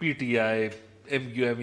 PTI MQM,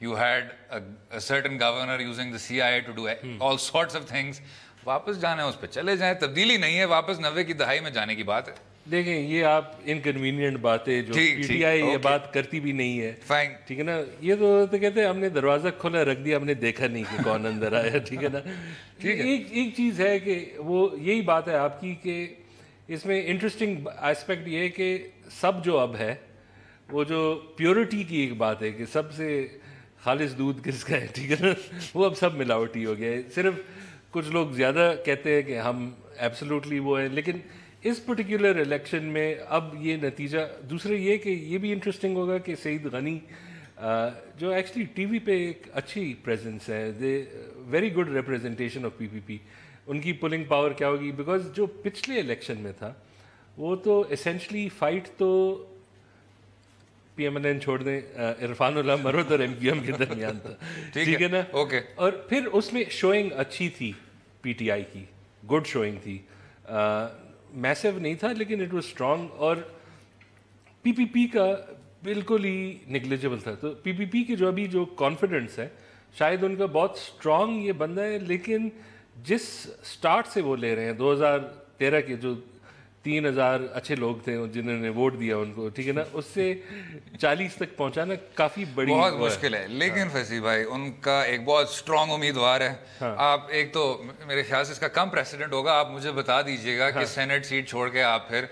you had a certain governor using the CIA to do all sorts of things. واپس جانا ہے اس پہ چلے جائیں, تبدیلی نہیں ہے, واپس 90 کی دہائی میں جانے کی بات ہے. دیکھیں یہ آپ انکنوینئنٹ باتیں جو پی ٹی آئی یہ بات کرتی بھی نہیں ہے, فائن, ٹھیک ہے نا, یہ تو کہتے ہیں ہم نے دروازہ کھولا رکھ دیا, ہم نے دیکھا نہیں کہ کون اندر آیا, ٹھیک ہے نا. ایک چیز ہے کہ وہ یہی بات ہے آپ کی کہ اس میں انٹرسٹنگ ایسپیکٹ یہ ہے کہ سب جو اب ہے وہ جو پیورٹی کی ایک بات ہے کہ سب سے خالص دودھ کس کا ہے, ٹھیک ہے نا, وہ اب سب ملاوٹی ہو گیا ہے. صرف کچھ لوگ زیادہ کہتے ہیں کہ ہم ایبسلوٹلی وہ ہیں, لیکن اس پرٹیکولر الیکشن میں اب یہ نتیجہ دوسرے یہ کہ یہ بھی انٹرسٹنگ ہوگا کہ سعید غنی جو ایکچولی ٹی وی پہ ایک اچھی پریزنس ہے, they very good representation of P P P, ان کی پولنگ پاور کیا ہوگی, بیکاز جو پچھلے الیکشن میں تھا وہ تو اسینشلی فائٹ تو پی ایم ایل این چھوڑ دیں, عرفان اللہ مروت اور ایم کیو ایم کے درمیان تھا, ٹھیک ہے نا, اوکے, اور پھر اس میں شوئنگ اچھی تھی پی ٹی آئی کی, گڈ شوئنگ تھی, میسو نہیں تھا لیکن اٹ واز اسٹرانگ, اور پی پی پی کا بالکل ہی نگلیجبل تھا. تو پی پی پی کی جو ابھی جو کانفیڈنس ہے شاید ان کا بہت اسٹرانگ یہ بندہ ہے, لیکن جس اسٹارٹ سے وہ لے رہے ہیں 2013 کے جو 3000 اچھے لوگ تھے جنہوں نے ووٹ دیا ان کو, ٹھیک ہے نا, اس سے 40 تک پہنچانا کافی بڑی بہت مشکل ہے. لیکن فیصل بھائی ان کا ایک بہت اسٹرانگ امیدوار ہے. آپ ایک تو میرے خیال سے اس کا کم پریسیڈنٹ ہوگا, آپ مجھے بتا دیجیے گا کہ سینٹ سیٹ چھوڑ کے آپ پھر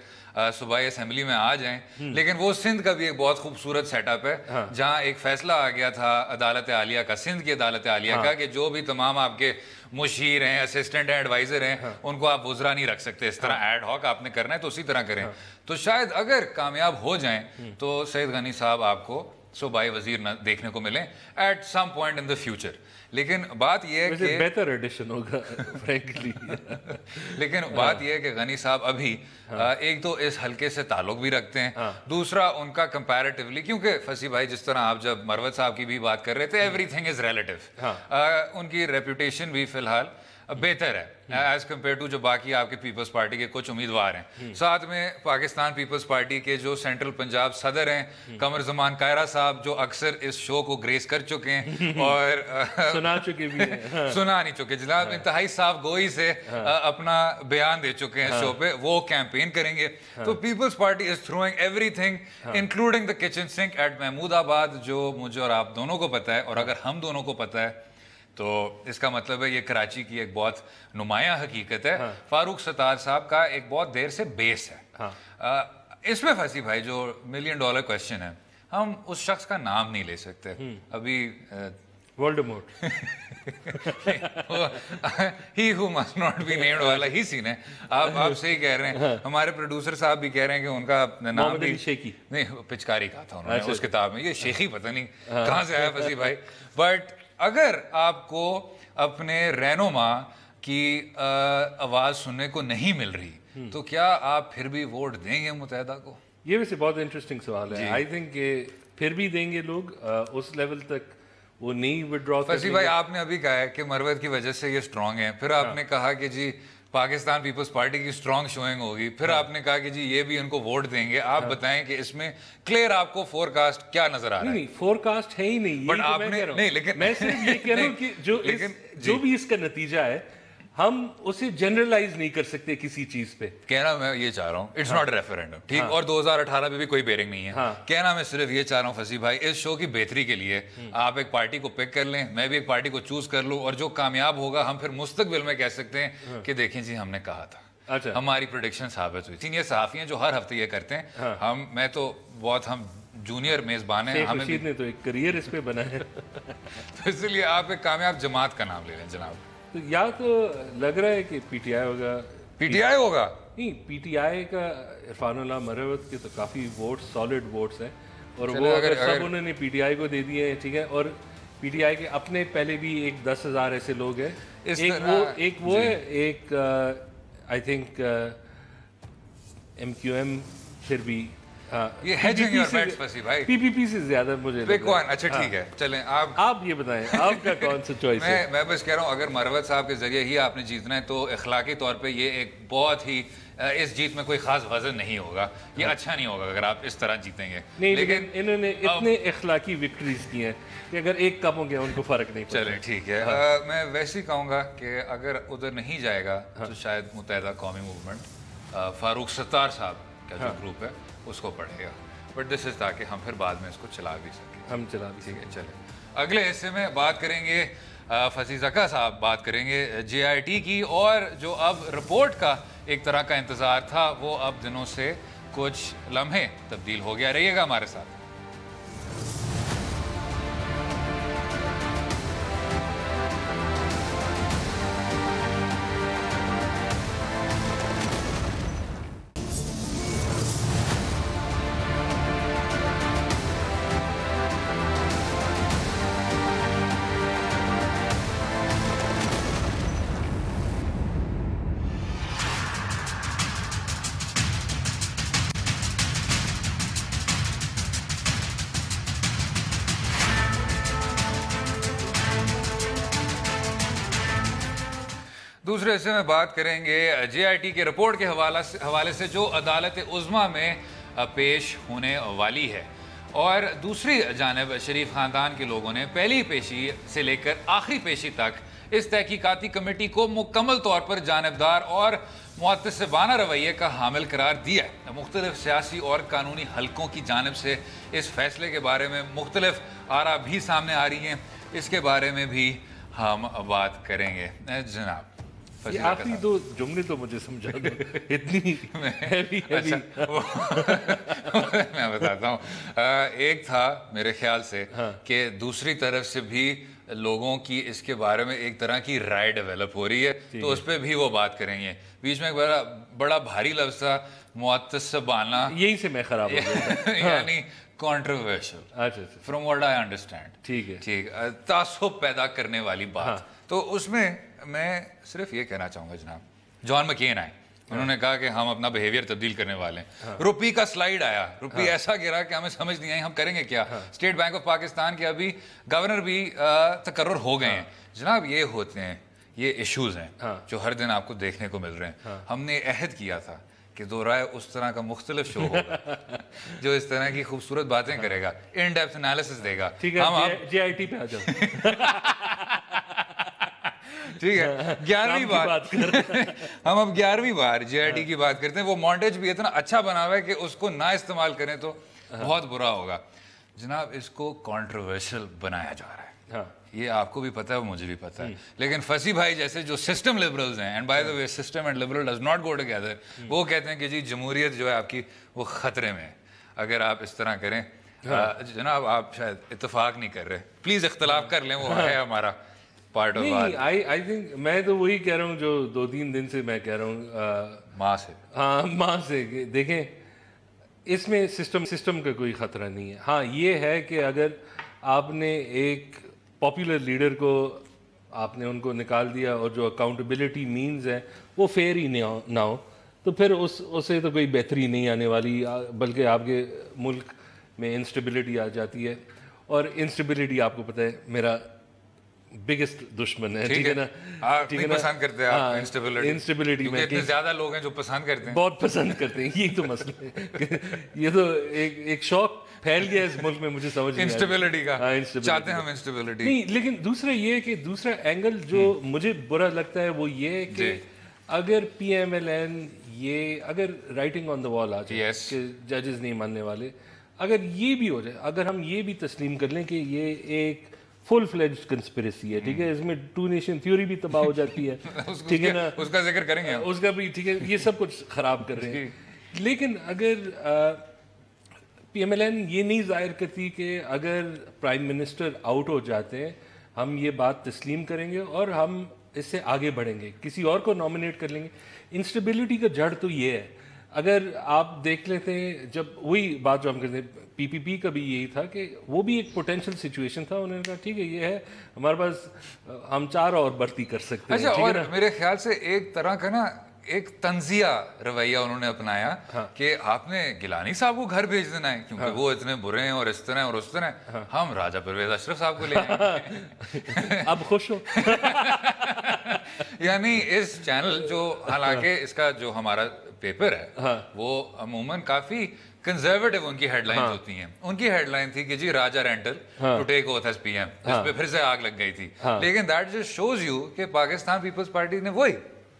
صوبائی اسمبلی میں آ جائیں, لیکن وہ سندھ کا بھی ایک بہت خوبصورت سیٹ اپ ہے جہاں ایک فیصلہ آ گیا تھا عدالت عالیہ کا, سندھ کی عدالت عالیہ کا, کہ جو بھی تمام آپ کے مشیر ہیں, اسسٹنٹ ہیں, ایڈوائزر ہیں, ان کو آپ وزراء نہیں رکھ سکتے, اس طرح ایڈ ہاک آپ نے کرنا ہے تو اسی طرح کریں. تو شاید اگر کامیاب ہو جائیں تو سعید غنی صاحب آپ کو صوبائی وزیر دیکھنے کو ملیں at some point in the future. لیکن بات یہ ہے کہ بہتر ایڈیشن ہوگا فرینکلی, لیکن بات یہ ہے کہ غنی صاحب ابھی ایک تو اس حلقے سے تعلق بھی رکھتے ہیں, دوسرا ان کا کمپیریٹیولی, کیونکہ فصیح بھائی جس طرح آپ جب مروت صاحب کی بھی بات کر رہے تھے, ایوری تھنگ از ریلیٹیو, ان کی ریپوٹیشن بھی فی الحال بہتر ہے ایز کمپیئر ٹو جو باقی آپ کے پیپلز پارٹی کے کچھ امیدوار ہیں. ساتھ میں پاکستان پیپلز پارٹی کے جو سینٹرل پنجاب صدر ہیں قمر زمان کائرہ صاحب, جو اکثر اس شو کو گریس کر چکے ہیں اور سنا چکے بھی ہیں, سنا نہیں چکے جناب, انتہائی صاف گوئی سے اپنا بیان دے چکے ہیں شو پہ, وہ کیمپین کریں گے. تو Peoples Party is throwing everything including the kitchen sink at Mahmoodabad, جو مجھے اور آپ دونوں کو پتہ ہے, اور اگر ہم دونوں کو پتہ ہے تو اس کا مطلب ہے یہ کراچی کی ایک بہت نمایاں حقیقت ہے. فاروق ستار صاحب کا ایک بہت دیر سے بیس ہے. اس میں فصیح بھائی جو $1 ملین کویسچن ہے, ہم اس شخص کا نام نہیں لے سکتے ابھی, وولڈمورٹ ہی ہو مسٹ ناٹ بی نیمڈ والا ہی سین ہے. آپ صحیح کہہ رہے ہیں, ہمارے پروڈیوسر صاحب بھی کہہ رہے ہیں کہ ان کا نام بھی شیخی نہیں, پچکاری کہا تھا انہوں نے اس کتاب میں, یہ شیخی پتہ نہیں کہاں سے آیا فصیح بھائی. بٹ اگر آپ کو اپنے رہنما کی آواز سننے کو نہیں مل رہی تو کیا آپ پھر بھی ووٹ دیں گے متحدہ کو؟ یہ ویسے بہت انٹرسٹنگ سوال ہے. آئی تھنک کہ پھر بھی دیں گے لوگ, اس لیول تک وہ نہیں وڈرا. فصیح بھائی آپ نے ابھی کہا ہے کہ مروت کی وجہ سے یہ اسٹرانگ ہے, پھر آپ نے کہا کہ جی پاکستان پیپلز پارٹی کی اسٹرانگ شوئنگ ہوگی, پھر آپ نے کہا کہ جی یہ بھی ان کو ووٹ دیں گے. آپ بتائیں کہ اس میں کلیئر آپ کو فور کاسٹ کیا نظر آ رہا ہے؟ نہیں, فور کاسٹ ہے ہی نہیں, بٹ آپ نے نہیں, لیکن میں صرف یہ کہہ رہا ہوں کہ جو بھی اس کا نتیجہ ہے ہم اسے جنرلائز نہیں کر سکتے کسی چیز پہ. کہنا میں یہ چاہ رہا ہوں اٹس ناٹ ریفرینڈم, ٹھیک, اور 2018 میں بھی کوئی بیرنگ نہیں ہے. کہنا میں صرف یہ چاہ رہا ہوں فصیح بھائی, اس شو کی بہتری کے لیے آپ ایک پارٹی کو پک کر لیں, میں بھی ایک پارٹی کو چوز کر لوں, اور جو کامیاب ہوگا ہم پھر مستقبل میں کہہ سکتے ہیں کہ دیکھیں جی ہم نے کہا تھا, ہماری پریڈکشن ثابت ہوئی تھی. یہ صحافی ہیں جو ہر ہفتے یہ کرتے ہیں, میں تو بہت, ہم جونیئر میزبان ہیں, ہمیں نے تو ایک کریئر اس پہ بنا ہے. تو اس لیے آپ ایک کامیاب جماعت کا نام لے لیں جناب. یا تو لگ رہا ہے کہ پی ٹی آئی ہوگا. پی ٹی آئی ہوگا نہیں, پی ٹی آئی کا عرفان اللہ مروت کے تو کافی ووٹس, سالڈ ووٹس ہیں, اور وہ اگر سب انہوں نے پی ٹی آئی کو دے دیے ہیں, ٹھیک ہے, اور پی ٹی آئی کے اپنے پہلے بھی ایک 10,000 ایسے لوگ ہیں, ایک وہ ہے, ایک I think M Q M پھر بھی یہ hedging your bets فصیح بھائی. PPP سے زیادہ مجھے Bitcoin. اچھا ٹھیک ہے, چلیں آپ یہ بتائیں آپ کا کون سا چوائس ہے؟ میں بس کہہ رہا ہوں اگر مروت صاحب کے ذریعے ہی آپ نے جیتنا ہے تو اخلاقی طور پہ یہ ایک بہت ہی اس جیت میں کوئی خاص وزن نہیں ہوگا, یہ اچھا نہیں ہوگا اگر آپ اس طرح جیتیں گے. لیکن انہوں نے اتنے اخلاقی وکٹریز کی ہیں کہ اگر ایک کپ ہو گیا ان کو فرق نہیں پڑتا. چلیں ٹھیک ہے, میں ویسے ہی کہوں گا کہ اگر ادھر نہیں جائے گا تو شاید متحدہ قومی موومنٹ فاروق ستار صاحب کا جو گروپ ہے اس کو پڑھے گا, بٹ دس از تاکہ ہم پھر بعد میں اس کو چلا بھی سکیں. ہم چلا بھی ٹھیک ہے. چلیں اگلے حصے میں بات کریں گے فصیح زکا صاحب بات کریں گے JIT کی, اور جو اب رپورٹ کا ایک طرح کا انتظار تھا وہ اب دنوں سے کچھ لمحے تبدیل ہو گیا. رہیے گا ہمارے ساتھ. دوسرے حصے میں بات کریں گے JIT کے رپورٹ کے حوالے سے جو عدالت عظمیٰ میں پیش ہونے والی ہے, اور دوسری جانب شریف خاندان کے لوگوں نے پہلی پیشی سے لے کر آخری پیشی تک اس تحقیقاتی کمیٹی کو مکمل طور پر جانبدار اور معتصبانہ رویے کا حامل قرار دیا ہے. مختلف سیاسی اور قانونی حلقوں کی جانب سے اس فیصلے کے بارے میں مختلف آراء بھی سامنے آ رہی ہیں, اس کے بارے میں بھی ہم بات کریں گے. جناب یہ آخری دو جملے تو مجھے سمجھا دو, اتنی ہیوی میں بتاتا ہوں. ایک تھا میرے خیال سے کہ دوسری طرف سے بھی لوگوں کی اس کے بارے میں ایک طرح کی رائے ڈیولپ ہو رہی ہے, تو اس پہ بھی وہ بات کریں گے. بیچ میں ایک بڑا بھاری لفظ تھا معتصبانہ, یہی سے میں خراب ہو گیا, یعنی controversial from what I understand. ٹھیک ہے, ٹھیک, تعصب پیدا کرنے والی بات. تو اس میں میں صرف یہ کہنا چاہوں گا جناب, جان مکین آئے, انہوں نے کہا کہ ہم اپنا بیہیویئر تبدیل کرنے والے ہیں. روپی کا سلائیڈ آیا, روپی ایسا گرا کہ ہمیں سمجھ نہیں آئی ہم کریں گے کیا. اسٹیٹ بینک آف پاکستان کے ابھی گورنر بھی تقرر ہو گئے ہیں. جناب یہ ہوتے ہیں, یہ ایشوز ہیں جو ہر دن آپ کو دیکھنے کو مل رہے ہیں. ہم نے عہد کیا تھا کہ دو رائے اس طرح کا مختلف شو ہوگا جو اس طرح کی خوبصورت باتیں کرے گا, ان ڈیپتھ انالیسس دے گا. ٹھیک ہے, JIT پہ آ جاؤ. ٹھیک ہے, 11ویں بار ہم اب 11ویں بار JIT کی بات کرتے ہیں. وہ مونٹیج بھی اتنا اچھا بنا ہوا ہے کہ اس کو نہ استعمال کریں تو بہت برا ہوگا. جناب اس کو کنٹروورشل بنایا جا رہا ہے, یہ آپ کو بھی پتہ ہے, مجھے بھی پتہ ہے, لیکن فصیح بھائی جیسے جو سسٹم لبرلز ہیں, and by the way system and liberal does not go together, وہ کہتے ہیں کہ جی جمہوریت جو ہے آپ کی وہ خطرے میں ہے اگر آپ اس طرح کریں. جناب آپ شاید اتفاق نہیں کر رہے, پلیز اختلاف کر لیں, وہ ہے ہمارا پارٹ آف بات. آئی تھنک میں تو وہی کہہ رہا ہوں جو 2-3 دن سے میں کہہ رہا ہوں ماں سے دیکھیں اس میں سسٹم کا کوئی خطرہ نہیں ہے. ہاں یہ ہے کہ اگر آپ نے ایک پاپولر لیڈر کو آپ نے ان کو نکال دیا اور جو اکاؤنٹیبلٹی مینز ہے وہ فیئر ہی نہ ہو تو پھر اسے تو کوئی بہتری نہیں آنے والی, بلکہ آپ کے ملک میں انسٹیبلٹی آ جاتی ہے. اور انسٹیبلٹی آپ کو پتہ ہے میرا بگیسٹ دشمن ہے. ٹھیک ہے نا, آپ نہیں پسند کرتے آپ انسٹیبلٹی میں, اتنے زیادہ لوگ ہیں جو پسند کرتے ہیں, بہت پسند کرتے ہیں. یہی تو مسئلہ ہے, یہ تو ایک شوق پھیل گیا اس ملک میں, مجھے سمجھ نہیں انسٹیبلٹی کا چاہتے ہیں ہم انسٹیبلٹی نہیں. لیکن دوسرا یہ ہے کہ دوسرا اینگل جو مجھے برا لگتا ہے وہ یہ ہے کہ اگر PMLN یہ اگر رائٹنگ آن دا وال آ جائے کہ ججز نہیں ماننے والے, اگر یہ بھی ہو جائے, اگر ہم یہ بھی تسلیم کر لیں کہ یہ ایک فل فلیجڈ کنسپریسی ہے, ٹھیک ہے, اس میں 2 نیشن تھیوری بھی تباہ ہو جاتی ہے, ٹھیک ہے نا, اس کا ذکر کریں گے, اس کا بھی, ٹھیک ہے, یہ سب کچھ خراب کر رہے ہیں. لیکن اگر PMLN یہ نہیں ظاہر کرتی کہ اگر پرائم منسٹر آؤٹ ہو جاتے ہیں ہم یہ بات تسلیم کریں گے اور ہم اس سے آگے بڑھیں گے, کسی اور کو نامنیٹ کر لیں گے. انسٹیبلٹی کا جڑ تو یہ ہے. اگر آپ دیکھ لیتے ہیں جب وہی بات جو ہم کرتے ہیں PPP کا بھی یہی تھا کہ وہ بھی ایک پوٹینشیل سچویشن تھا, انہوں نے کہا ٹھیک ہے یہ ہے ہمارے پاس, ہم 4 اور بھرتی کر سکتے ہیں. اچھا, اور میرے خیال سے ایک طرح کا نا ایک تنزیہ رویہ انہوں نے اپنایا کہ آپ نے گیلانی صاحب کو گھر بھیج دینا ہے کیونکہ وہ اتنے برے ہیں اور اس طرح اور اس طرح، ہم راجہ پرویز اشرف صاحب کو لے جائیں اب خوش ہو. یعنی اس چینل جو حالانکہ اس کا جو ہمارا پیپر ہے وہ عموماً کافی کنزرویٹو ان کی ہیڈ لائنز ہوتی ہیں. ان کی ہیڈ لائن تھی کہ جی Raja rental to take oath as P M, اس پہ پھر سے آگ لگ گئی تھی. لیکن دیٹ جسٹ شوز یو کہ پاکستان پیپلز پارٹی نے وہی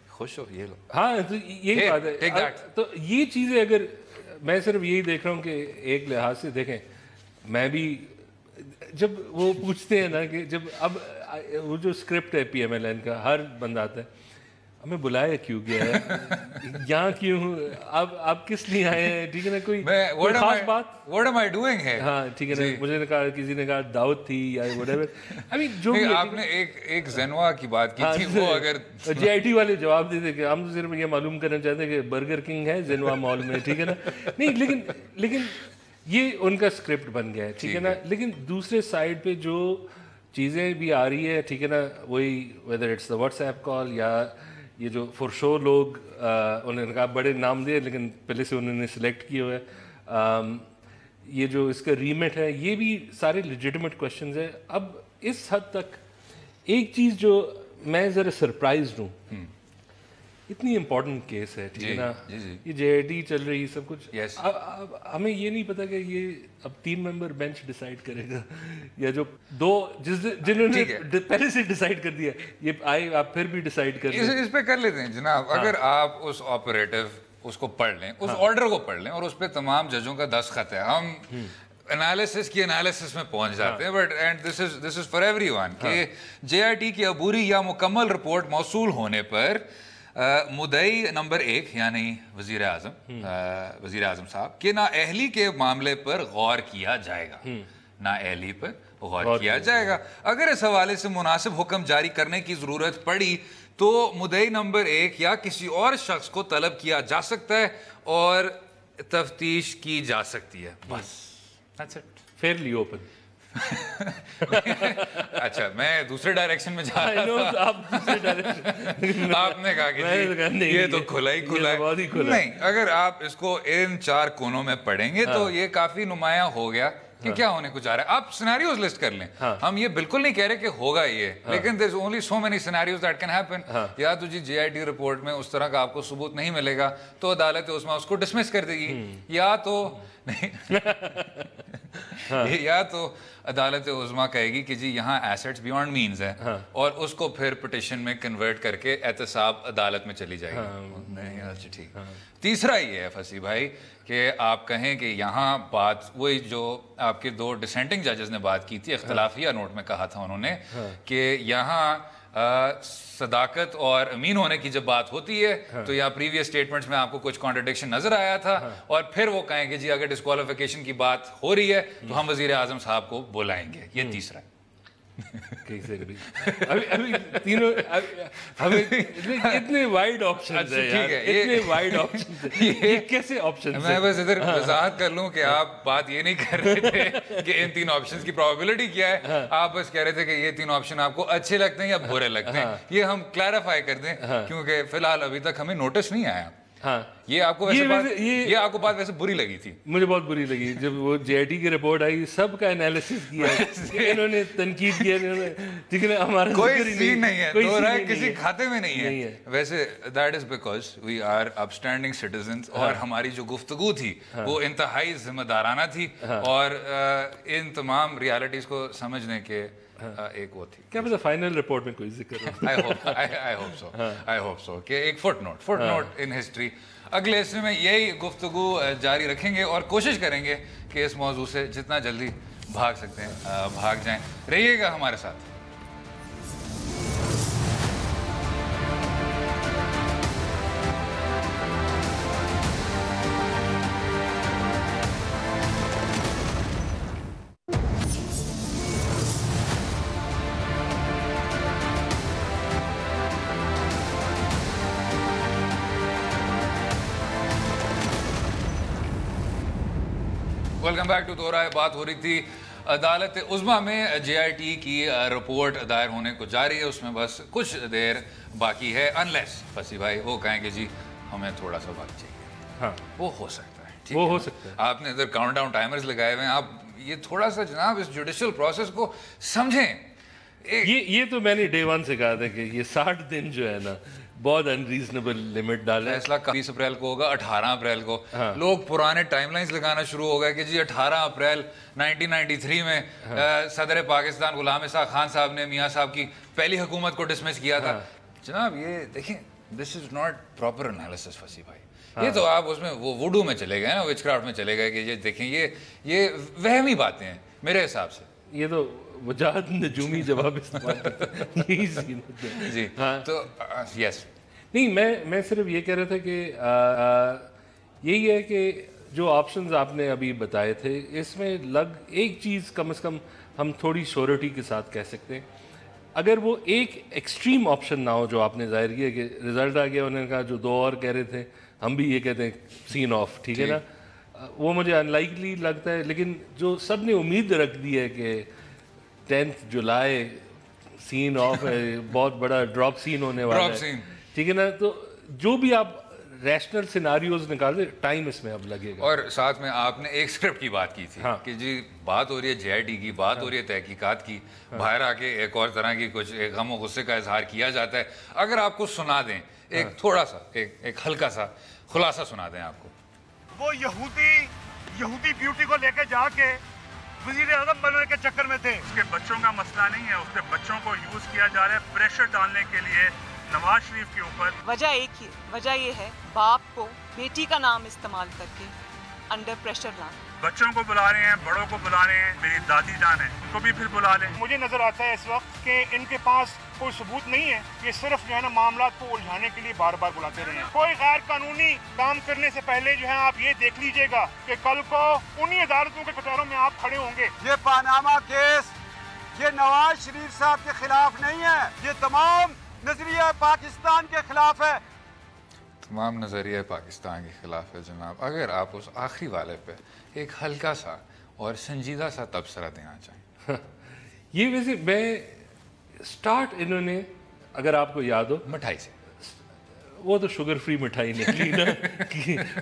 خوش ہو یہ لو. ہاں یہی بات ہے. تو یہ چیزیں اگر میں صرف یہی دیکھ رہا ہوں کہ ایک لحاظ سے دیکھیں، میں بھی جب وہ پوچھتے ہیں نا کہ جب اب وہ جو اسکرپٹ ہے پی ایم ایل این کا، ہر بندہ آتا ہے ہمیں بلایا کیوں گیا ہے، یہاں کیوں، اب آپ کس لیے آئے ہیں، ٹھیک ہے نا، کوئی خاص بات What am I doing here؟ ہاں ٹھیک ہے نا، مجھے نے کہا کسی نے کہا دعوت تھی یا whatever. I mean جو آپ نے ایک زینوا کی بات کی تھی، وہ اگر جی آئی ٹی والے جواب دیتے کہ ہم تو صرف یہ معلوم کرنا چاہتے ہیں کہ برگر کنگ ہے زینوا مال میں، ٹھیک ہے نا. نہیں لیکن یہ ان کا اسکرپٹ بن گیا ہے، ٹھیک ہے نا. لیکن دوسرے سائڈ پہ جو چیزیں بھی آ رہی ہے، ٹھیک ہے نا، وہی whether it's the WhatsApp call یا یہ جو فور شو لوگ انہوں نے کہا بڑے نام دیے لیکن پہلے سے انہوں نے سلیکٹ کیے ہوئے، یہ جو اس کا ریمیٹ ہے، یہ بھی سارے لیجٹمیٹ کوشچنز ہیں. اب اس حد تک ایک چیز جو میں ذرا سرپرائزڈ ہوں، اتنی امپورٹنٹ کیس ہے، ٹھیک ہے نا، یہ جے آئی ٹی چل رہی سب کچھ، اب ہمیں یہ نہیں پتا کہ یہ اب 3 ممبر بینچ ڈیسائیڈ کرے گا یا جو 2 جنہوں نے پہلے سے ڈیسائیڈ کر دیا یہ آئے آپ پھر بھی ڈیسائیڈ کر لیں. اس پہ کر لیتے ہیں جناب. اگر آپ اس آپریٹو اس کو پڑھ لیں، اس آرڈر کو پڑھ لیں اور اس پہ تمام ججوں کا دستخط ہے، ہم انالیسس میں پہنچ جاتے ہیں. But and this is for every one کہ جے آئی ٹی کی عبوری یا مکمل رپورٹ موصول ہونے پر مدعی نمبر 1 یعنی وزیر اعظم صاحب کے نااہلی کے معاملے پر غور کیا جائے گا. نااہلی پر غور کیا جائے گا. اگر اس حوالے سے مناسب حکم جاری کرنے کی ضرورت پڑی تو مدعی نمبر 1 یا کسی اور شخص کو طلب کیا جا سکتا ہے اور تفتیش کی جا سکتی ہے. بس that's it. Fairly open. اچھا میں دوسرے ڈائریکشن میں جا رہا تھا، آپ نے کہا کہ یہ تو کھلا ہی کھلا ہے. نہیں، اگر آپ اس کو ان 4 کونوں میں پڑھیں گے تو یہ کافی نمایاں ہو گیا کہ کیا ہونے کو جا رہا ہے. آپ سینیریوز لسٹ کر لیں. ہم یہ بالکل نہیں کہہ رہے کہ ہوگا یہ، لیکن there's only so many scenarios that can happen. یا تو جے آئی ٹی رپورٹ میں اس طرح کا آپ کو ثبوت نہیں ملے گا تو عدالت عظمیٰ اس کو ڈسمس کر دے گی، یا تو عدالت عظمیٰ کہے گی کہ جی یہاں ایسٹس بیونڈ مینز ہے اور اس کو پھر پٹیشن میں کنورٹ کر کے احتساب عدالت میں چلی جائے گی. اچھا ٹھیک. تیسرا یہ ہے فصیح بھائی کہ آپ کہیں کہ یہاں بات وہی جو آپ کے 2 ڈسینٹنگ ججز نے بات کی تھی، اختلافیہ نوٹ میں کہا تھا انہوں نے کہ یہاں صداقت اور امین ہونے کی جب بات ہوتی ہے تو یا پریویس سٹیٹمنٹس میں آپ کو کچھ کانٹرڈکشن نظر آیا تھا اور پھر وہ کہیں کہ جی اگر ڈسکوالیفیکیشن کی بات ہو رہی ہے تو ہم وزیر اعظم صاحب کو بلائیں گے. یہ تیسرا ہے. ابھی تینوں ہمیں اتنے وائڈ آپشنز ہیں، اتنے وائڈ آپشنز ہیں، یہ کیسے آپشنز ہیں؟ میں بس ادھر وضاحت کر لوں کہ آپ بات یہ نہیں کر رہے تھے کہ ان 3 آپشنز کی پروبیبلٹی کیا ہے، آپ بس کہہ رہے تھے کہ یہ 3 آپشن آپ کو اچھے لگتے ہیں یا برے لگتے ہیں. یہ ہم کلیریفائی کر دیں کیونکہ فی الحال ابھی تک ہمیں نوٹس نہیں آیا. یہ آپ کو بات ویسے بری لگی تھی. مجھے بہت بری لگی جب وہ جے آئی ٹی کی رپورٹ آئی، سب کا انالیسس کیا، انہوں نے تنقید کیا، ٹھیک ہے نا، ہمارا کوئی سین نہیں ہے، دو رائے کسی کھاتے میں نہیں ہے. ویسے that is because we are upstanding citizens اور ہماری جو گفتگو تھی وہ انتہائی ذمہ دارانہ تھی اور ان تمام ریالٹیز کو سمجھنے کے ایک وہ تھی. کیا پتہ فائنل رپورٹ میں کوئی ذکر ہو. I hope so کہ ایک فٹ نوٹ ان ہسٹری. اگلے حصے میں یہی گفتگو جاری رکھیں گے اور کوشش کریں گے کہ اس موضوع سے جتنا جلدی بھاگ سکتے ہیں بھاگ جائیں. رہیے گا ہمارے ساتھ. ویلکم بیک ٹو دو رائے. بات ہو رہی تھی عدالت عظمیٰ میں JIT کی رپورٹ دائر ہونے کو جاری ہے, اس میں بس کچھ دیر باقی ہے, انلیس فصیح بھائی وہ کہیں کہ جی ہمیں تھوڑا سا وقت چاہیے. ہاں وہ ہو سکتا ہے, وہ ہو سکتا ہے. آپ نے ادھر کاؤنٹ ڈاؤن ٹائمرز لگائے ہوئے ہیں, آپ یہ تھوڑا سا جناب اس جوڈیشل پروسیس کو سمجھیں. یہ تو میں نے ڈے ون سے کہا تھا کہ یہ 60 دن جو ہے نا بہت انریزنیبل لمٹ ڈالا ہے. فیصلہ 20 اپریل کو ہوگا, 18 اپریل کو. لوگ پرانے ٹائم لائنز لگانا شروع ہو گئے کہ جی 18 اپریل 1993 میں صدر پاکستان غلام اسحاق خان صاحب نے میاں صاحب کی پہلی حکومت کو ڈسمس کیا تھا. جناب یہ دیکھیں, دس از ناٹ پراپر انالیسس فصیح بھائی. یہ تو آپ اس میں وہ ووڈو میں چلے گئے نا, وچ کرافٹ میں چلے گئے کہ یہ دیکھیں یہ وہمی باتیں ہیں میرے حساب سے. یہ تو وجاہت نجومی جواب استعمال کرتا ہے. جی تو یس نہیں, میں صرف یہ کہہ رہا تھا کہ یہی ہے کہ جو آپشنز آپ نے ابھی بتائے تھے اس میں ایک چیز کم از کم ہم تھوڑی شیورٹی کے ساتھ کہہ سکتے ہیں, اگر وہ ایک ایکسٹریم آپشن نہ ہو جو آپ نے ظاہر کیا کہ رزلٹ آ گیا, انہوں نے کہا جو دو اور کہہ رہے تھے ہم بھی یہ کہتے ہیں سین آف, ٹھیک ہے نا, وہ مجھے ان لائکلی لگتا ہے. لیکن جو سب نے امید رکھ دی ہے کہ 10 جولائی سین آف ہے, بہت بڑا ڈراپ سین ہونے والا ہے, ٹھیک ہے نا, تو جو بھی آپ ریشنل سیناریوز نکال دیں ٹائم اس میں اب لگے گا. اور ساتھ میں آپ نے ایک اسکرپٹ کی بات کی تھی کہ جی بات ہو رہی ہے JIT کی, بات ہو رہی ہے تحقیقات کی, باہر آ کے ایک اور طرح کی کچھ غم و غصے کا اظہار کیا جاتا ہے. اگر آپ کو سنا دیں ایک تھوڑا سا ایک ہلکا سا خلاصہ سنا دیں آپ کو. وہ یہودی بیوٹی کو لے کے جا کے وزیر اعظم بننے کے چکر میں تھے. اس کے بچوں کا مسئلہ نہیں ہے, اس کے بچوں کو یوز کیا جا رہا ہے پریشر ڈالنے کے لیے نواز شریف کے اوپر. وجہ ایک ہی وجہ یہ ہے, باپ کو بیٹی کا نام استعمال کر کے انڈر پریشر لانا. بچوں کو بلا رہے ہیں, بڑوں کو بلا رہے ہیں, میری دادی جان ہے ان کو بھی پھر بلا لیں. مجھے نظر آتا ہے اس وقت کہ ان کے پاس کوئی ثبوت نہیں ہے, یہ صرف جو ہے نا معاملات کو الجھانے کے لیے بار بار بلاتے رہے ہیں. کوئی غیر قانونی کام کرنے سے پہلے جو ہے آپ یہ دیکھ لیجئے گا کہ کل کو انہی عدالتوں کے کٹوروں میں آپ کھڑے ہوں گے. یہ پاناما کیس یہ نواز شریف صاحب کے خلاف نہیں ہے, یہ تمام نظریہ پاکستان کے خلاف ہے. تمام نظریہ پاکستان کے خلاف ہے جناب. اگر آپ اس آخری والے پہ ایک ہلکا سا اور سنجیدہ سا تبصرہ دینا چاہیں. یہ ویسے میں سٹارٹ انہوں نے, اگر آپ کو یاد ہو, مٹھائی سے, وہ تو شوگر فری مٹھائی نکلی نا,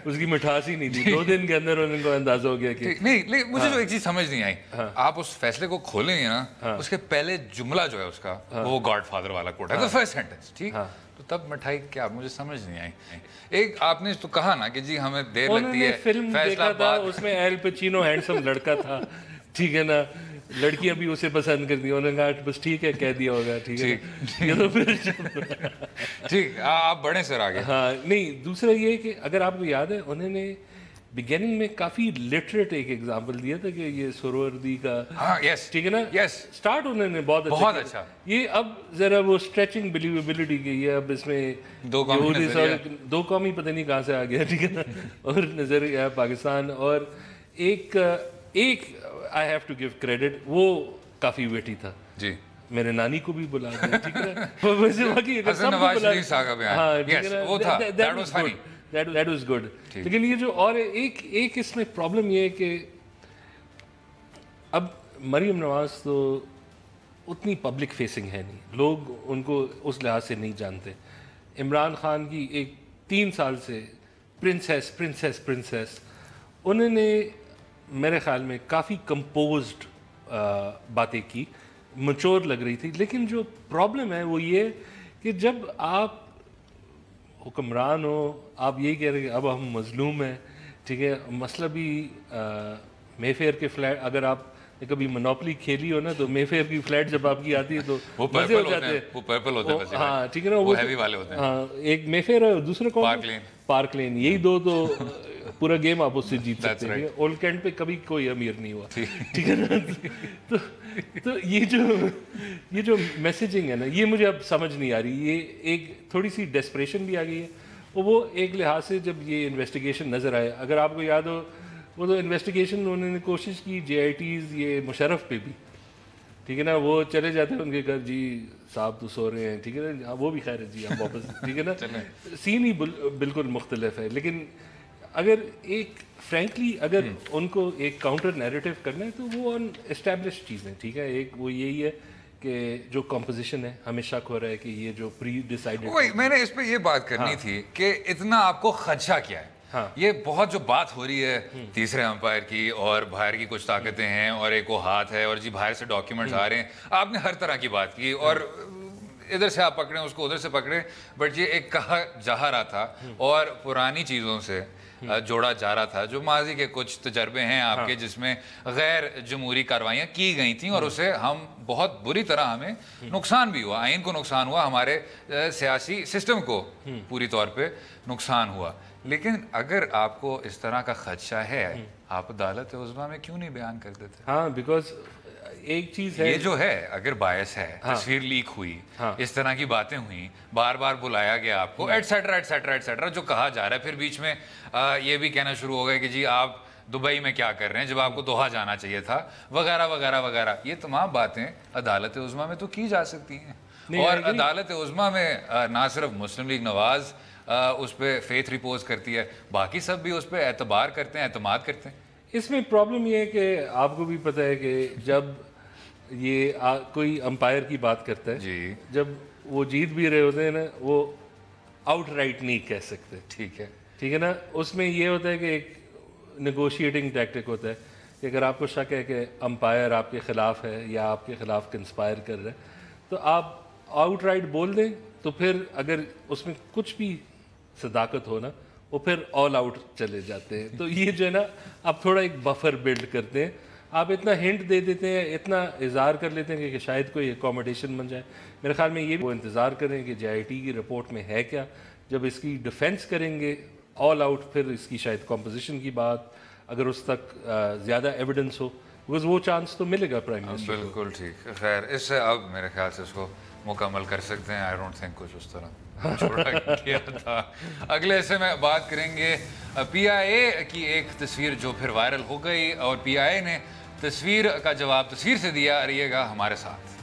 اس کی مٹھاس ہی نہیں تھی. 2 دن کے اندر ان کو اندازہ ہو گیا کہ نہیں. مجھے جو ایک چیز سمجھ نہیں آئی, آپ اس فیصلے کو کھولیں گے نا, اس کے پہلے جملہ جو ہے اس کا وہ گاڈ فادر والا کوٹ ہے, فرسٹ سینٹنس, ٹھیک, تو تب مٹھائی کیا, مجھے سمجھ نہیں آئی. ایک آپ نے تو کہا نا کہ جی ہمیں دیر لگتی ہے, فلم دیکھا تھا اس میں ایل پچینو ہینڈسم لڑکا تھا, ٹھیک ہے نا, لڑکیاں بھی اسے پسند کرتی, انہوں نے کہا بس ٹھیک ہے کہہ دیا ہوگا, ٹھیک ہے, یہ تو پھر ٹھیک آپ بڑے سر آگے. ہاں نہیں, دوسرا یہ کہ اگر آپ کو یاد ہے انہوں نے بگننگ میں کافی لٹریٹ ایک ایگزامپل دیا تھا کہ یہ سروردی کا, ٹھیک ہے نا, اسٹارٹ انہوں نے بہت اچھا. یہ اب ذرا وہ اسٹریچنگ بلیویبلٹی کی ہے, اب اس میں دو قومی پتہ نہیں کہاں سے آ گیا, ٹھیک ہے نا, اور نظریہ پاکستان, اور ایک I have to give credit, وہ کافی ویٹی تھا. جی میرے نانی کو بھی بلا دیا, ٹھیک ہے, ویسے باقی that was good. لیکن یہ جو اور ایک اس میں پرابلم یہ ہے کہ اب مریم نواز تو اتنی پبلک فیسنگ ہے نہیں, لوگ ان کو اس لحاظ سے نہیں جانتے. عمران خان کی ایک 3 سال سے پرنسیس انہوں نے میرے خیال میں کافی کمپوزڈ باتیں کی, میچور لگ رہی تھی. لیکن جو پرابلم ہے وہ یہ کہ جب آپ حکمران ہو, آپ یہی کہہ رہے کہ اب ہم مظلوم ہیں, ٹھیک ہے, مسئلہ بھی مے فیئر کے فلیٹ, اگر آپ نے کبھی منوپلی کھیلی ہو نا تو مے فیئر کی فلیٹ جب آپ کی آتی ہے تو مزے ہو جاتے ہیں, وہ پرپل ہوتے ہیں, ہاں ٹھیک ہے نا, وہ ہیوی والے ہوتے ہیں. ہاں, ایک مے فیئر ہے, دوسرا کون, پارک لین, یہی دو تو پورا گیم آپ اس سے جیت سکتے ہیں. اولڈ کینٹ پہ کبھی کوئی امیر نہیں ہوا, ٹھیک ہے نا. تو یہ جو میسیجنگ ہے نا, یہ مجھے اب سمجھ نہیں آ رہی. یہ ایک تھوڑی سی ڈیسپریشن بھی آ گئی ہے, اور وہ ایک لحاظ سے جب یہ انویسٹیگیشن نظر آئے, اگر آپ کو یاد ہو وہ تو انویسٹیگیشن انہوں نے کوشش کی JITs یہ مشرف پہ بھی, ٹھیک ہے نا, وہ چلے جاتے ہیں ان کے گھر, جی صاحب تو سو رہے ہیں, ٹھیک ہے نا, وہ بھی خیر ہے جی ہم واپس, ٹھیک ہے نا, سین ہی بالکل مختلف ہے. لیکن اگر ایک فرینکلی اگر ان کو ایک کاؤنٹر نیریٹو کرنا ہے تو وہ ان اسٹیبلش چیزیں ٹھیک ہے. ایک وہ یہی ہے کہ جو کمپوزیشن ہے ہمیں شک ہو رہا ہے کہ یہ جو پری ڈیسائیڈڈ. وہی میں نے اس پہ یہ بات کرنی تھی کہ اتنا آپ کو خدشہ کیا ہے. یہ بہت جو بات ہو رہی ہے تیسرے امپائر کی اور باہر کی کچھ طاقتیں ہیں اور ایک وہ ہاتھ ہے اور جی باہر سے ڈاکیومنٹس آ رہے ہیں. آپ نے ہر طرح کی بات کی اور ادھر سے آپ پکڑیں اس کو ادھر سے پکڑیں, بٹ یہ ایک کہا جا رہا تھا اور پرانی چیزوں سے جوڑا جا رہا تھا جو ماضی کے کچھ تجربے ہیں آپ کے جس میں غیر جمہوری کارروائیاں کی گئی تھیں اور اسے ہم بہت بری طرح ہمیں نقصان بھی ہوا, آئین کو نقصان ہوا, ہمارے سیاسی سسٹم کو پوری طور پہ نقصان ہوا. لیکن اگر آپ کو اس طرح کا خدشہ ہے آپ عدالت عظمیٰ میں کیوں نہیں بیان کر دیتے؟ ہاں بیکاز ایک چیز ہے یہ جو ہے اگر باعث ہے تصویر لیک ہوئی, اس طرح کی باتیں ہوئیں, بار بار بلایا گیا آپ کو ایٹسیٹرا ایٹسیٹرا ایٹسیٹرا جو کہا جا رہا ہے, پھر بیچ میں یہ بھی کہنا شروع ہو گیا کہ جی آپ دبئی میں کیا کر رہے ہیں جب آپ کو دوحہ جانا چاہیے تھا وغیرہ وغیرہ وغیرہ. یہ تمام باتیں عدالت عظمیٰ میں تو کی جا سکتی ہیں اور عدالت عظمیٰ میں نہ صرف مسلم لیگ نواز اس پہ فیتھ ریپوز کرتی ہے, باقی سب بھی اس پہ اعتبار کرتے ہیں, اعتماد کرتے ہیں. اس میں پرابلم یہ ہے کہ آپ کو بھی پتہ ہے کہ جب یہ کوئی امپائر کی بات کرتا ہے جی جب وہ جیت بھی رہے ہوتے ہیں نا وہ آؤٹ رائٹ نہیں کہہ سکتے. ٹھیک ہے نا, اس میں یہ ہوتا ہے کہ ایک نیگوشیٹنگ ٹیکٹک ہوتا ہے کہ اگر آپ کو شک ہے کہ امپائر آپ کے خلاف ہے یا آپ کے خلاف کنسپائر کر رہا ہے تو آپ آؤٹ رائٹ بول دیں, تو پھر اگر اس میں کچھ بھی صداقت ہو نا وہ پھر آل آؤٹ چلے جاتے ہیں. تو یہ جو ہے نا آپ تھوڑا ایک بفر بلڈ کرتے ہیں, آپ اتنا ہنٹ دے دیتے ہیں, اتنا اظہار کر لیتے ہیں کہ شاید کوئی اکوموڈیشن بن جائے. میرے خیال میں یہ بھی وہ انتظار کریں کہ جے آئی ٹی کی رپورٹ میں ہے کیا, جب اس کی ڈیفینس کریں گے آل آؤٹ پھر اس کی شاید کمپوزیشن کی بات اگر اس تک زیادہ ایویڈنس ہو, بیکاز وہ چانس تو ملے گا پرائم منسٹر. بالکل ٹھیک. خیر اس سے اب میرے خیال سے اس کو مکمل کر سکتے ہیں. آئی ڈونٹ تھنک کچھ اس طرح چھوڑا گیا تھا. اگلے حصے میں بات کریں گے پی آئی اے کی ایک تصویر جو پھر وائرل ہو گئی اور پی آئی اے نے تصویر کا جواب تصویر سے دیا. رہیے گا ہمارے ساتھ.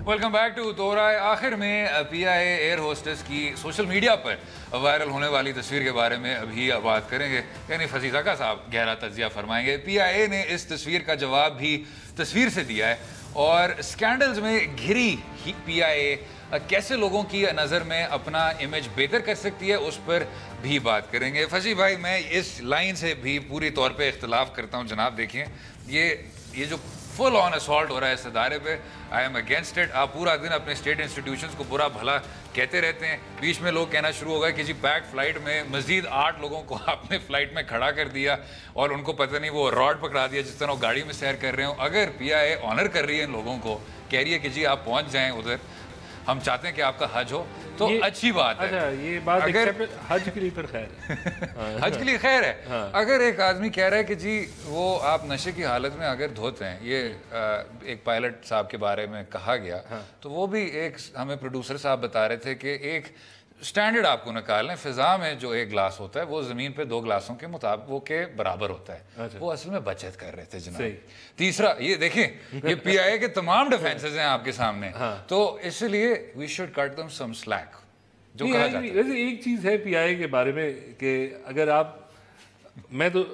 ویلکم بیک ٹو دو رائے. آخر میں پی آئی اے ایئر ہوسٹس کی سوشل میڈیا پر وائرل ہونے والی تصویر کے بارے میں ابھی بات کریں گے, یعنی فضیل زکا صاحب گہرا تجزیہ فرمائیں گے. پی آئی اے نے اس تصویر کا جواب بھی تصویر سے دیا ہے اور اسکینڈلز میں گھری پی آئی اے کیسے لوگوں کی نظر میں اپنا امیج بہتر کر سکتی ہے اس پر بھی بات کریں گے. فضیل بھائی میں اس لائن سے بھی پوری طور پہ اختلاف کرتا ہوں. جناب دیکھیں یہ جو فل آن اسالٹ ہو رہا ہے اس ادارے پہ, آئی ایم اگینسٹ اٹ. آپ پورا دن اپنے اسٹیٹ انسٹیٹیوشنس کو برا بھلا کہتے رہتے ہیں, بیچ میں لوگ کہنا شروع ہو گئے کہ جی پیک فلائٹ میں مزید 8 لوگوں کو آپ نے فلائٹ میں کھڑا کر دیا اور ان کو پتہ نہیں وہ راڈ پکڑا دیا جس طرح وہ گاڑی میں سیر کر رہے ہوں. اگر پی آئی اے آنر کر رہی ہے ان لوگوں کو, کہہ رہی ہے کہ جی آپ پہنچ جائیں ادھر, ہم چاہتے ہیں کہ آپ کا حج ہو, تو اچھی بات ہے. اچھا یہ بات اگر حج کے لیے پھر خیر ہے, حج کے لیے خیر ہے. اگر ایک آدمی کہہ رہا ہے کہ جی وہ آپ نشے کی حالت میں اگر دھوتے ہیں, یہ ایک پائلٹ صاحب کے بارے میں کہا گیا, تو وہ بھی ایک ہمیں پروڈیوسر صاحب بتا رہے تھے کہ ایک سٹینڈرڈ آپ کو نکالیں. فضا میں جو ایک گلاس ہوتا ہے وہ زمین پہ 2 گلاسوں کے مطابق وہ کے برابر ہوتا ہے, وہ اصل میں بچت کر رہے تھے جناب. تیسرا یہ دیکھیں یہ پی آئی اے کے تمام ڈیفینسز ہیں آپ کے سامنے, تو اس لیے we should cut them some sleek جو کہا جاتا ہے. ویسے ایک چیز ہے پی آئی اے کے بارے میں کہ اگر آپ, میں تو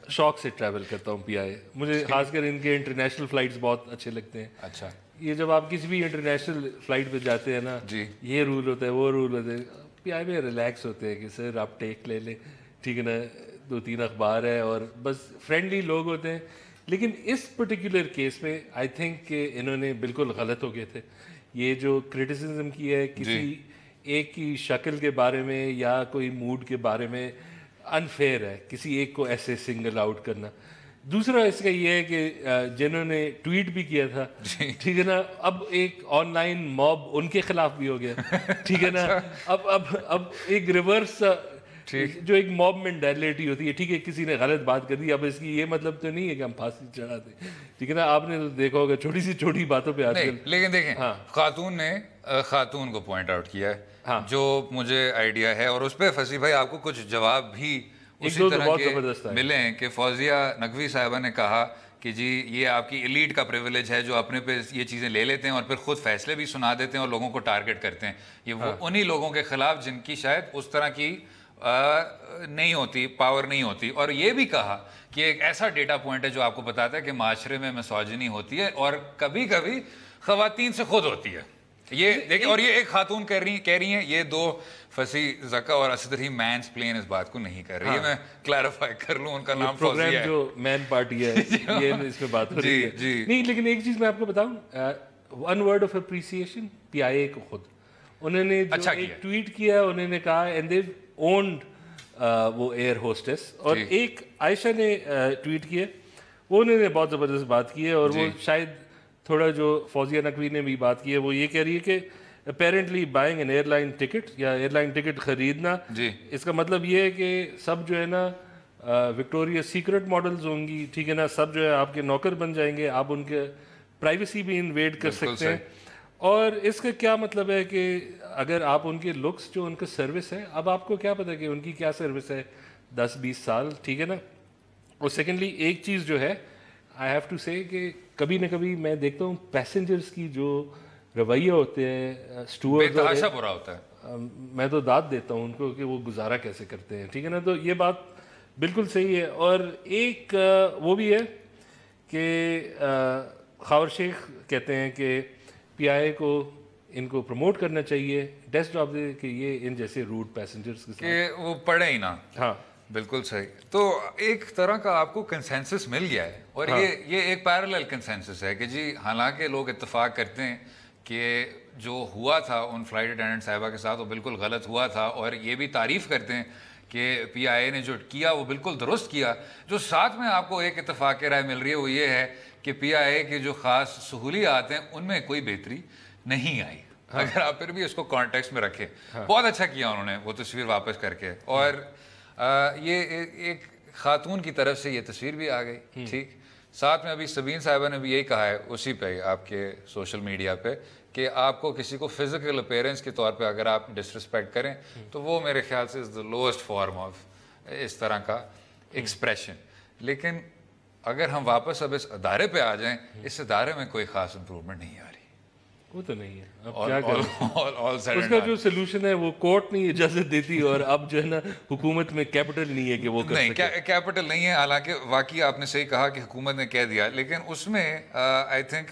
شوق سے ٹریول کرتا ہوں پی آئی اے, مجھے خاص کر ان کے انٹرنیشنل فلائٹس بہت اچھے لگتے ہیں. اچھا یہ جب آپ کسی بھی انٹرنیشنل فلائٹ پہ جاتے ہیں نا, یہ رول ہوتا ہے وہ رول ہوتا ہے. پی آئی میں ریلیکس ہوتے ہیں کہ سر آپ ٹیک لے لیں, ٹھیک ہے نا, 2-3 اخبار ہے اور بس فرینڈلی لوگ ہوتے ہیں. لیکن اس پرٹیکولر کیس میں آئی تھنک کہ انہوں نے بالکل غلط ہو گئے تھے. یہ جو کرٹیسزم کی ہے کسی ایک کی شکل کے بارے میں یا کوئی موڈ کے بارے میں, انفیئر ہے کسی ایک کو ایسے سنگل آؤٹ کرنا. دوسرا اس کا یہ ہے کہ جنہوں نے ٹویٹ بھی کیا تھا, ٹھیک ہے نا, اب ایک آن لائن موب ان کے خلاف بھی ہو گیا, ٹھیک ہے نا. اب ایک ریورس جو ایک موب مینٹیلٹی ہوتی ہے, ٹھیک ہے کسی نے غلط بات کر دی, اب اس کی یہ مطلب تو نہیں ہے کہ ہم پھانسی چڑھا دیں, ٹھیک ہے نا. آپ نے تو دیکھا ہوگا چھوٹی سی چھوٹی باتوں پہ آج کل. لیکن دیکھیں خاتون نے خاتون کو پوائنٹ آؤٹ کیا ہے, جو مجھے آئیڈیا ہے, اور اس پہ فصیح بھائی آپ کو کچھ جواب بھی اسی طرح کے ملے ہیں کہ فوزیہ نقوی صاحبہ نے کہا کہ جی یہ آپ کی ایلیٹ کا پریویلیج ہے جو اپنے پہ یہ چیزیں لے لیتے ہیں اور پھر خود فیصلے بھی سنا دیتے ہیں اور لوگوں کو ٹارگٹ کرتے ہیں. یہ وہ انہی لوگوں کے خلاف جن کی شاید اس طرح کی نہیں ہوتی, پاور نہیں ہوتی. اور یہ بھی کہا کہ ایک ایسا ڈیٹا پوائنٹ ہے جو آپ کو بتاتا ہے کہ معاشرے میں مسوجنی ہوتی ہے اور کبھی کبھی خواتین سے خود ہوتی ہے. یہ دیکھیں, اور یہ ایک خاتون کہہ رہی ہیں, یہ دو فصیح زکا اور اسد رحیم مینس پلین اس بات کو نہیں کر رہی ہے. میں کلیریفائی کر لوں, ان کا نام فوزیہ ہے, جو مین پارٹی ہے یہ اس میں بات ہو رہی ہے. نہیں لیکن ایک چیز میں آپ کو بتاؤں, ون ورڈ آف اپریسیشن پی آئی اے کو خود انہوں نے جو ایک ٹویٹ کیا, انہوں نے کہا اینڈ دیو اونڈ وہ ایئر ہوسٹس, اور ایک عائشہ نے ٹویٹ کیا, وہ انہوں نے بہت زبردست بات کی ہے, اور وہ شاید تھوڑا جو فوزیہ نقوی نے بھی بات کی ہے, وہ یہ کہہ رہی ہے کہ apparently buying an airline ticket یا ایئر لائن ٹکٹ خریدنا, اس کا مطلب یہ ہے کہ سب جو ہے نا وکٹوریا سیکرٹ ماڈلز ہوں گی, ٹھیک ہے نا, سب جو ہے آپ کے نوکر بن جائیں گے, آپ ان کے پرائیویسی بھی انویڈ کر سکتے ہیں. اور اس کا کیا مطلب ہے کہ اگر آپ ان کے لکس جو ان کا سروس ہے, اب آپ کو کیا پتہ کہ ان کی کیا سروس ہے 10-20 سال, ٹھیک ہے نا. اور سیکنڈلی ایک چیز جو ہے آئی ہیو ٹو سے کہ کبھی نہ کبھی میں دیکھتا ہوں پیسنجرز کی جو رویہ ہوتے ہیں اسٹوورڈ, برا ہوتا ہے, میں تو داد دیتا ہوں ان کو کہ وہ گزارا کیسے کرتے ہیں, ٹھیک ہے نا. تو یہ بات بالکل صحیح ہے. اور ایک وہ بھی ہے کہ خاور شیخ کہتے ہیں کہ پی آئی اے کو ان کو پروموٹ کرنا چاہیے, ڈیسک جاب دے کہ یہ ان جیسے روڈ پیسنجرز کے ساتھ کہ وہ پڑھے ہی نا. ہاں بالکل صحیح. تو ایک طرح کا آپ کو کنسنسس مل گیا ہے, اور یہ ایک پیرالل کنسنسس ہے کہ جی حالانکہ لوگ اتفاق کرتے ہیں کہ جو ہوا تھا ان فلائٹ اٹینڈنٹ صاحبہ کے ساتھ وہ بالکل غلط ہوا تھا, اور یہ بھی تعریف کرتے ہیں کہ پی آئی اے نے جو کیا وہ بالکل درست کیا. جو ساتھ میں آپ کو ایک اتفاق کی رائے مل رہی ہے وہ یہ ہے کہ پی آئی اے کے جو خاص سہولیات ہیں ان میں کوئی بہتری نہیں آئی. اگر آپ پھر بھی اس کو کانٹیکسٹ میں رکھیں, بہت اچھا کیا انہوں نے وہ تصویر واپس کر کے, اور یہ ایک خاتون کی طرف سے یہ تصویر بھی آ گئی, ٹھیک. ساتھ میں ابھی سبین صاحبہ نے بھی یہی کہا ہے اسی پہ آپ کے سوشل میڈیا پہ کہ آپ کو کسی کو فزیکل اپیرنس کے طور پہ اگر آپ ڈسرسپیکٹ کریں تو وہ میرے خیال سے از دا لوسٹ فارم آف اس طرح کا ایکسپریشن. لیکن اگر ہم واپس اب اس ادارے پہ آ جائیں, اس ادارے میں کوئی خاص امپروومنٹ نہیں آ رہی. وہ تو نہیں ہے, اب کیا کریں, اس کا جو سلوشن ہے وہ کورٹ نہیں اجازت دیتی, اور اب جو ہے نا حکومت میں کیپٹل نہیں ہے کہ وہ نہیں, کیپٹل نہیں ہے. حالانکہ واقعی آپ نے صحیح کہا کہ حکومت نے کہہ دیا, لیکن اس میں آئی تھنک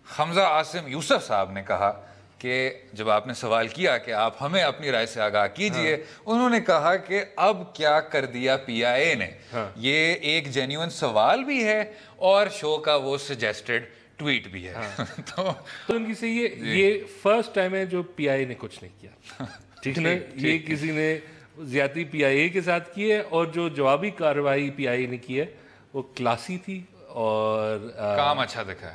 حمزہ عاصم یوسف صاحب نے کہا کہ جب آپ نے سوال کیا کہ آپ ہمیں اپنی رائے سے آگاہ کیجئے, انہوں نے کہا کہ اب کیا کر دیا پی آئی اے نے. یہ ایک جینیون سوال بھی ہے اور شو کا وہ سجیسٹڈ ٹویٹ بھی ہے. تو ان کی سے یہ فرسٹ ٹائم ہے جو پی آئی اے نے کچھ نہیں کیا, ٹھیک ہے نا. یہ کسی نے زیادتی پی آئی اے کے ساتھ کی ہے, اور جو جوابی کارروائی پی آئی اے نے کی ہے وہ کلاسی تھی اور کام اچھا دکھا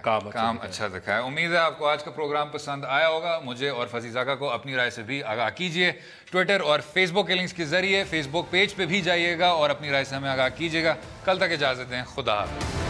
ہے. امید ہے آپ کو آج کا پروگرام پسند آیا ہوگا. مجھے اور فصیح زکا کو اپنی رائے سے بھی آگاہ کیجیے. ٹویٹر اور فیس بک کے لنکس کے ذریعے فیس بک پیج پہ بھی جائیے گا اور اپنی رائے سے ہمیں آگاہ کیجیے گا. کل تک اجازت دیں, خدا حافظ.